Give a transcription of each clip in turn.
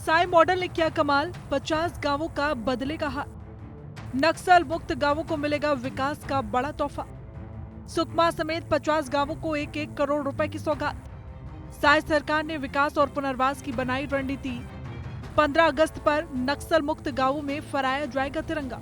Sai model ने किया कमाल, 50 गांवों का बदलेगा हाल। नक्सल मुक्त गांवों को मिलेगा विकास का बड़ा तोहफा। सुकमा समेत 50 गांवों को 1-1 करोड़ रुपए की सौगात। साई सरकार ने विकास और पुनर्वास की बनाई रणनीति। 15 अगस्त पर नक्सल मुक्त गांवों में फहराया जाएगा तिरंगा।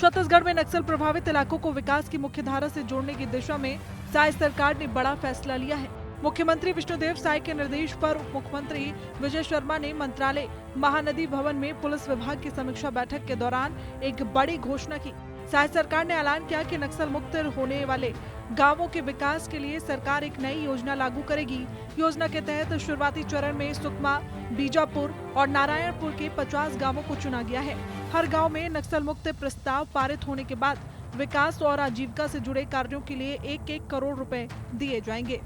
छत्तीसगढ़ में नक्सल प्रभावित इलाकों को विकास की मुख्य धारा से जोड़ने की दिशा में साई सरकार ने बड़ा फैसला लिया है। मुख्यमंत्री विष्णुदेव साय के निर्देश पर उप मुख्यमंत्री विजय शर्मा ने मंत्रालय महानदी भवन में पुलिस विभाग की समीक्षा बैठक के दौरान एक बड़ी घोषणा की। साय सरकार ने ऐलान किया कि नक्सल मुक्त होने वाले गांवों के विकास के लिए सरकार एक नई योजना लागू करेगी। योजना के तहत शुरुआती चरण में सुकमा, बीजापुर और नारायणपुर के 50 गांवों को चुना गया है। हर गांव में नक्सल मुक्त प्रस्ताव पारित होने के बाद विकास और आजीविका से जुड़े कार्यों के लिए 1-1 करोड़ रुपए दिए जाएंगे।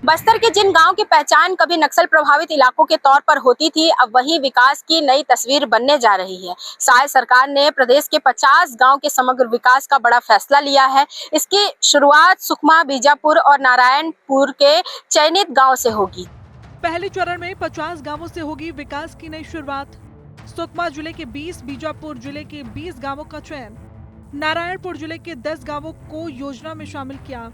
बस्तर के जिन गांव की पहचान कभी नक्सल प्रभावित इलाकों के तौर पर होती थी, अब वही विकास की नई तस्वीर बनने जा रही है। साय सरकार ने प्रदेश के 50 गांव के समग्र विकास का बड़ा फैसला लिया है। इसकी शुरुआत सुकमा, बीजापुर और नारायणपुर के चयनित गांव से होगी। पहले चरण में 50 गांवों से होगी विकास की नई शुरुआत। सुकमा जिले के 20, बीजापुर जिले के 20 गांवों का चयन। नारायणपुर जिले के 10 गांवों को योजना में शामिल किया।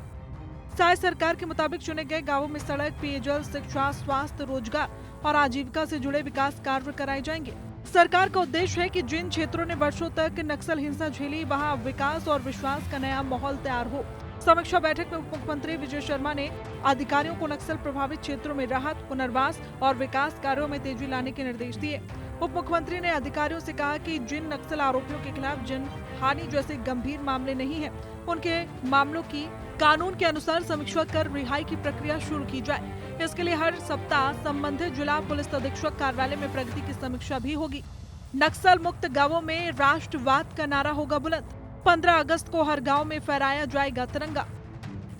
साय सरकार के मुताबिक चुने गए गांवों में सड़क, पेयजल, शिक्षा, स्वास्थ्य, रोजगार और आजीविका से जुड़े विकास कार्य कराए जाएंगे। सरकार का उद्देश्य है कि जिन क्षेत्रों ने वर्षों तक नक्सल हिंसा झेली, वहां विकास और विश्वास का नया माहौल तैयार हो। समीक्षा बैठक में उप मुख्यमंत्री विजय शर्मा ने अधिकारियों को नक्सल प्रभावित क्षेत्रों में राहत, पुनर्वास और विकास कार्यों में तेजी लाने के निर्देश दिए। उप मुख्यमंत्री ने अधिकारियों से कहा कि जिन नक्सल आरोपियों के खिलाफ जिन हानि जैसे गंभीर मामले नहीं हैं, उनके मामलों की कानून के अनुसार समीक्षा कर रिहाई की प्रक्रिया शुरू की जाए। इसके लिए हर सप्ताह संबंधित जिला पुलिस अधीक्षक कार्यालय में प्रगति की समीक्षा भी होगी। नक्सल मुक्त गांवों में राष्ट्रवाद का नारा होगा बुलंद। 15 अगस्त को हर गांव में फहराया जाएगा तिरंगा।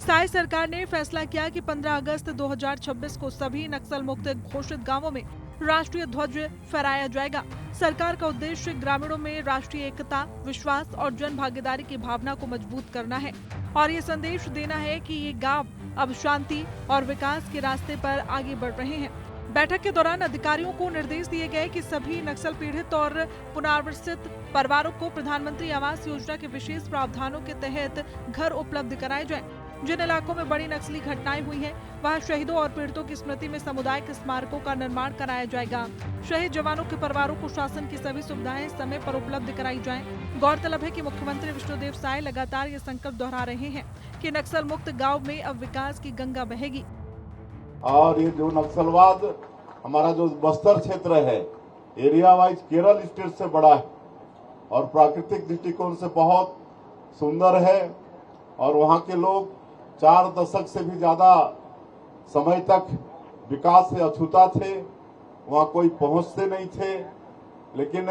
साय सरकार ने फैसला किया कि 15 अगस्त 2026 को सभी नक्सल मुक्त घोषित गांवों में राष्ट्रीय ध्वज फहराया जाएगा। सरकार का उद्देश्य ग्रामीणों में राष्ट्रीय एकता, विश्वास और जन भागीदारी की भावना को मजबूत करना है और ये संदेश देना है कि ये गांव अब शांति और विकास के रास्ते पर आगे बढ़ रहे हैं। बैठक के दौरान अधिकारियों को निर्देश दिए गए कि सभी नक्सल पीड़ित और पुनर्वासित परिवारों को प्रधानमंत्री आवास योजना के विशेष प्रावधानों के तहत घर उपलब्ध कराए जाएं। जिन इलाकों में बड़ी नक्सली घटनाएं हुई हैं, वहां शहीदों और पीड़ितों की स्मृति में सामुदायिक स्मारकों का निर्माण कराया जाएगा। शहीद जवानों के परिवारों को शासन की सभी सुविधाएं समय पर उपलब्ध कराई जाएं। गौरतलब है कि मुख्यमंत्री विष्णुदेव साय लगातार ये संकल्प दोहरा रहे हैं कि नक्सल मुक्त गाँव में अब विकास की गंगा बहेगी। और ये जो नक्सलवाद हमारा जो बस्तर क्षेत्र है, एरिया वाइज केरल स्टेट से बड़ा है और प्राकृतिक दृष्टिकोण से बहुत सुंदर है और वहाँ के लोग 4 दशक से भी ज्यादा समय तक विकास से अछूता थे। वहाँ कोई पहुंचते नहीं थे, लेकिन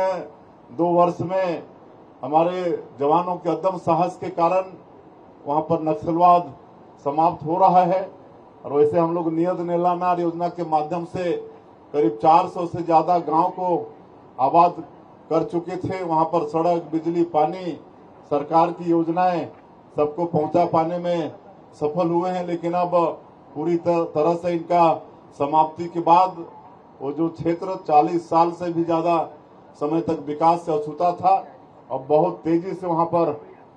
2 वर्ष में हमारे जवानों के अदम्य साहस के कारण वहाँ पर नक्सलवाद समाप्त हो रहा है। और वैसे हम लोग नियत नीलानार योजना के माध्यम से करीब 400 से ज्यादा गांव को आबाद कर चुके थे। वहां पर सड़क, बिजली, पानी, सरकार की योजनाएं सबको पहुंचा पाने में सफल हुए हैं। लेकिन अब पूरी तरह से इनका समाप्ति के बाद वो जो क्षेत्र 40 साल से भी ज्यादा समय तक विकास से अछूता था, अब बहुत तेजी से वहां पर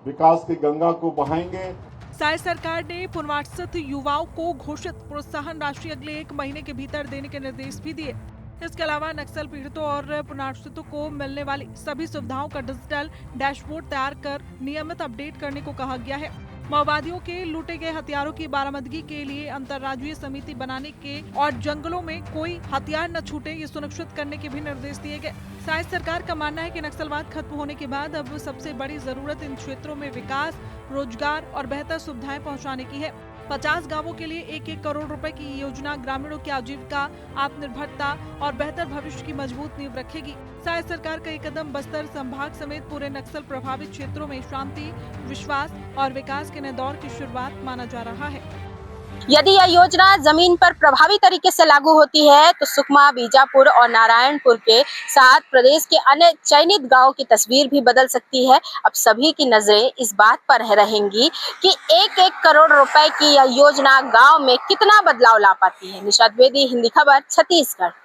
विकास की गंगा को बहाएंगे। साय सरकार ने पुनर्वासित युवाओं को घोषित प्रोत्साहन राशि अगले 1 महीने के भीतर देने के निर्देश भी दिए। इसके अलावा नक्सल पीड़ितों और पुनर्वासितों को मिलने वाली सभी सुविधाओं का डिजिटल डैशबोर्ड तैयार कर नियमित अपडेट करने को कहा गया है। माओवादियों के लूटे गए हथियारों की बरामदगी के लिए अंतर्राज्यीय समिति बनाने के और जंगलों में कोई हथियार न छूटे, ये सुनिश्चित करने के भी निर्देश दिए गए। साय सरकार का मानना है कि नक्सलवाद खत्म होने के बाद अब सबसे बड़ी जरूरत इन क्षेत्रों में विकास, रोजगार और बेहतर सुविधाएं पहुंचाने की है। 50 गांवों के लिए 1-1 करोड़ रुपए की योजना ग्रामीणों की आजीविका, आत्मनिर्भरता और बेहतर भविष्य की मजबूत नींव रखेगी। साय सरकार का ये कदम बस्तर संभाग समेत पूरे नक्सल प्रभावित क्षेत्रों में शांति, विश्वास और विकास के नए दौर की शुरुआत माना जा रहा है। यदि यह योजना जमीन पर प्रभावी तरीके से लागू होती है तो सुकमा, बीजापुर और नारायणपुर के साथ प्रदेश के अन्य चयनित गांवों की तस्वीर भी बदल सकती है। अब सभी की नजरें इस बात पर रहेंगी कि 1-1 करोड़ रुपए की यह योजना गांव में कितना बदलाव ला पाती है। निशा द्विवेदी, हिंदी खबर, छत्तीसगढ़।